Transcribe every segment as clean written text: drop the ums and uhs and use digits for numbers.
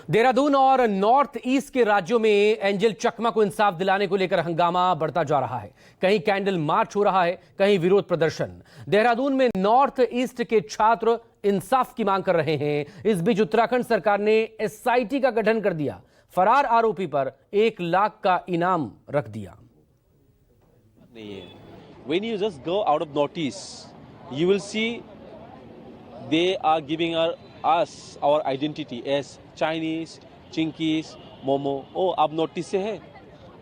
देहरादून और north east के राज्यों में एंजल चकमा को इंसाफ दिलाने को लेकर हंगामा बढ़ता जा रहा है। कहीं कैंडल मार्च हो रहा है, कहीं विरोध प्रदर्शन। देहरादून में नॉर्थ ईस्ट के छात्र इंसाफ की मांग कर रहे हैं। इस बीच उत्तराखंड सरकार ने एसआईटी का गठन कर दिया। फरार आरोपी पर 1 लाख का इनाम रख दिया। When you just go out of notice, you will see they are giving us our identity as Chinese, Chinkies, Momo. Oh, आप नोटिस से है,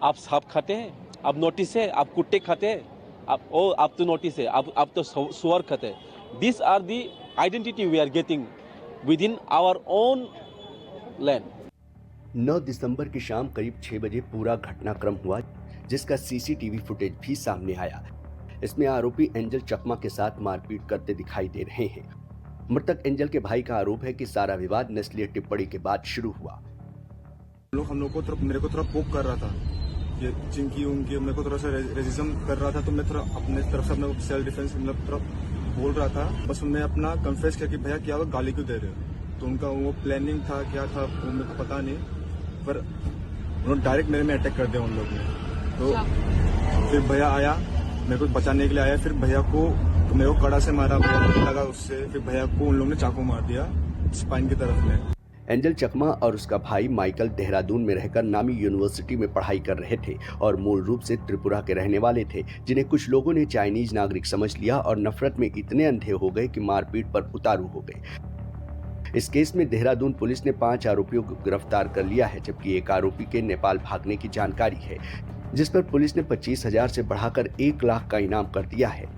आप सांप खाते हैं, आप नोटिस से, आप कुत्ते खाते हैं, आप तो नोटिस है, आप तो सुअर खाते हैं। These are the identity we are getting within our own land. 9 दिसंबर की शाम करीब 6 बजे पूरा घटनाक्रम हुआ, जिसका सीसीटीवी फुटेज भी सामने आया। इसमें आरोपी एंजल चकमा के साथ मारपीट करते दिखाई दे रहे हैं। मृतक एंजल के भाई का आरोप है कि सारा विवाद नस्लीय टिप्पणी के बाद शुरू हुआ। हम लोग को मेरे को थोड़ा पोक कर रहा था, ये चिंकी उनकी मेरे को थोड़ा सा रेसिज्म कर रहा था, तो मैं थोड़ा अपने तरफ से अपना सेल्फ डिफेंस मतलब थोड़ा बोल रहा था। बस उन्हें अपना कन्फेस किया कि भैया क्या वो गाली क्यों दे रहे हो। तो उनका वो प्लानिंग था, क्या था वो मेरे को पता नहीं, पर उन्होंने डायरेक्ट मेरे में अटैक कर दिया उन लोग ने। तो फिर भैया आया मेरे को बचाने के लिए आया, फिर भैया को मेरे को कड़ा से मारा, भैया लगा उससे, फिर भैया को उन लोगों ने चाकू मार दिया स्पाइन की तरफ में। एंजल चकमा और उसका भाई माइकल देहरादून में रहकर नामी यूनिवर्सिटी में पढ़ाई कर रहे थे और मूल रूप से त्रिपुरा के रहने वाले थे, जिन्हें कुछ लोगों ने चाइनीज नागरिक समझ लिया और नफरत में इतने अंधे हो गए कि मारपीट पर उतारू हो गए। इस केस में देहरादून पुलिस ने 5 आरोपियों को गिरफ्तार कर लिया है, जबकि एक आरोपी के नेपाल भागने की जानकारी है, जिस पर पुलिस ने 25,000 से बढ़ाकर 1 लाख का इनाम कर दिया है।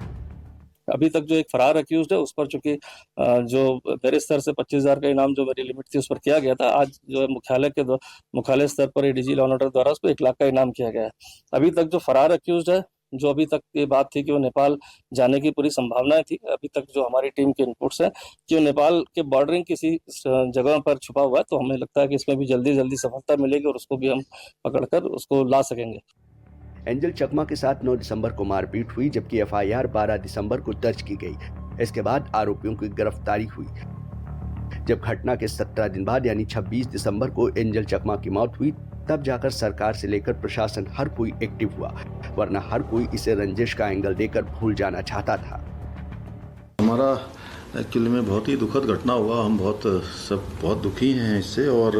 अभी तक जो एक फरार अक्यूज्ड है उस पर चूंकि जो मेरे स्तर से 25,000 का इनाम जो मेरी लिमिट थी उस पर किया गया था, आज जो है मुख्यालय स्तर पर एडीजी लॉ एंड ऑर्डर द्वारा उसको 1 लाख का इनाम किया गया है। अभी तक जो फरार अक्यूज्ड है, जो अभी तक ये बात थी कि वो नेपाल जाने की पूरी संभावनाएं थी, अभी तक जो हमारी टीम के इनपुट्स हैं कि वो नेपाल के बॉर्डरिंग किसी जगह पर छुपा हुआ है, तो हमें लगता है कि इसमें भी जल्दी सफलता मिलेगी और उसको भी हम पकड़कर उसको ला सकेंगे। एंजल चकमा के साथ 9 दिसंबर को मारपीट हुई, जबकि एफआईआर 12 दिसंबर को दर्ज की गई। इसके बाद आरोपियों की गिरफ्तारी हुई। जब घटना के 17 दिन बाद यानी 26 दिसंबर को एंजल चकमा की मौत हुई, तब जाकर सरकार से लेकर प्रशासन हर कोई एक्टिव हुआ, वरना हर कोई इसे रंजिश का एंगल देकर भूल जाना चाहता था। हमारा एक्चुअली में बहुत ही दुखद घटना हुआ, हम बहुत दुखी हैं इससे, और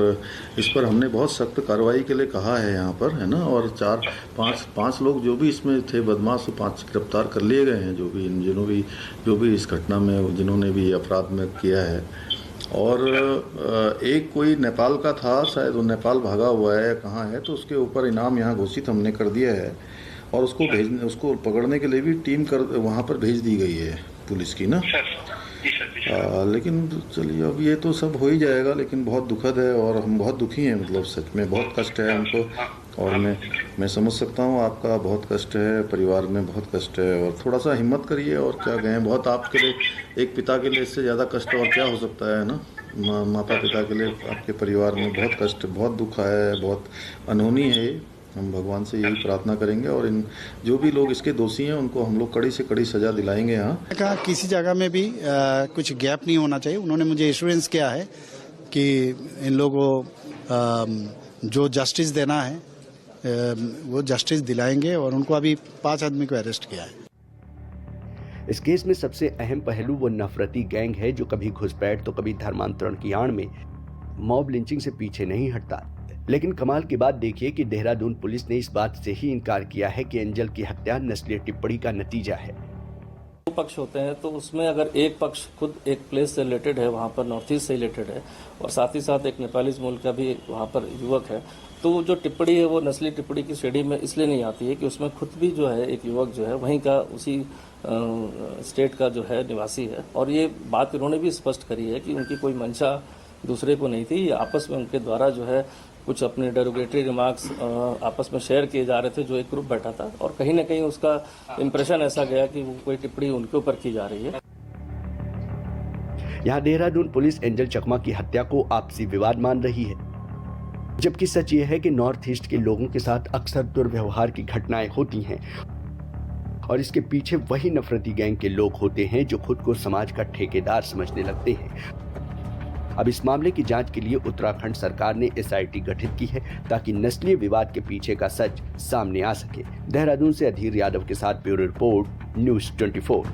इस पर हमने बहुत सख्त कार्रवाई के लिए कहा है यहाँ पर, है ना। और 4-5 लोग जो भी इसमें थे बदमाश, 5 गिरफ्तार कर लिए गए हैं, जो भी इस घटना में जिन्होंने भी अपराध में किया है। और एक कोई नेपाल का था, शायद वो नेपाल भागा हुआ है, कहाँ है, तो उसके ऊपर इनाम यहाँ घोषित हमने कर दिया है और उसको पकड़ने के लिए भी टीम वहाँ पर भेज दी गई है पुलिस की ना। लेकिन चलिए अब ये तो सब हो ही जाएगा, लेकिन बहुत दुखद है और हम बहुत दुखी हैं, मतलब सच में बहुत कष्ट है हमको। और मैं समझ सकता हूँ आपका बहुत कष्ट है, परिवार में बहुत कष्ट है, और थोड़ा सा हिम्मत करिए। और क्या कहें, बहुत आपके लिए, एक पिता के लिए इससे ज़्यादा कष्ट और क्या हो सकता है ना। माता पिता के लिए आपके परिवार में बहुत कष्ट, बहुत दुख है, बहुत अनहोनी है। हम भगवान से यही प्रार्थना करेंगे और इन जो भी लोग इसके दोषी हैं उनको हम लोग कड़ी से कड़ी सजा दिलाएंगे। यहाँ कहा किसी जगह में भी कुछ गैप नहीं होना चाहिए। उन्होंने मुझे एश्योरेंस किया है कि इन लोगों को जो जस्टिस देना है वो जस्टिस दिलाएंगे, और उनको अभी 5 आदमी को अरेस्ट किया है। इस केस में सबसे अहम पहलू वो नफरती गैंग है, जो कभी घुसपैठ तो कभी धर्मांतरण की आड़ में मॉब लिंचिंग से पीछे नहीं हटता। लेकिन कमाल की बात देखिए कि देहरादून पुलिस ने इस बात से ही इनकार किया है कि एंजल की हत्या नस्लीय टिप्पणी का नतीजा है। 2 पक्ष होते हैं, तो उसमें अगर एक पक्ष खुद एक प्लेस से रिलेटेड है, वहाँ पर नॉर्थ ईस्ट से रिलेटेड है, और साथ ही साथ एक नेपाली मूल का भी वहाँ पर युवक है, तो जो टिप्पणी है वो नस्ली टिप्पणी की श्रेणी में इसलिए नहीं आती है कि उसमें खुद भी जो है एक युवक जो है वहीं का, उसी स्टेट का जो है निवासी है। और ये बात उन्होंने भी स्पष्ट करी है कि उनकी कोई मंशा दूसरे को नहीं थी, ये आपस में उनके द्वारा जो है कुछ अपने डेरोगेटरी रिमार्क्स आपस में शेयर किए जा रहे थे, जो एक ग्रुप बैठा था, और कहीं ना कहीं उसका इंप्रेशन ऐसा गया कि वो कोई टिप्पणी उनके ऊपर की जा रही है। यहाँ देहरादून पुलिस एंजल चकमा की हत्या को आपसी विवाद मान रही है, जबकि सच ये है कि नॉर्थ ईस्ट के लोगों के साथ अक्सर दुर्व्यवहार की घटनाएं होती हैं और इसके पीछे वही नफरती गैंग के लोग होते हैं जो खुद को समाज का ठेकेदार समझने लगते हैं। अब इस मामले की जांच के लिए उत्तराखंड सरकार ने SIT गठित की है ताकि नस्लीय विवाद के पीछे का सच सामने आ सके। देहरादून से अधीर यादव के साथ ब्यूरो रिपोर्ट, न्यूज़ 24।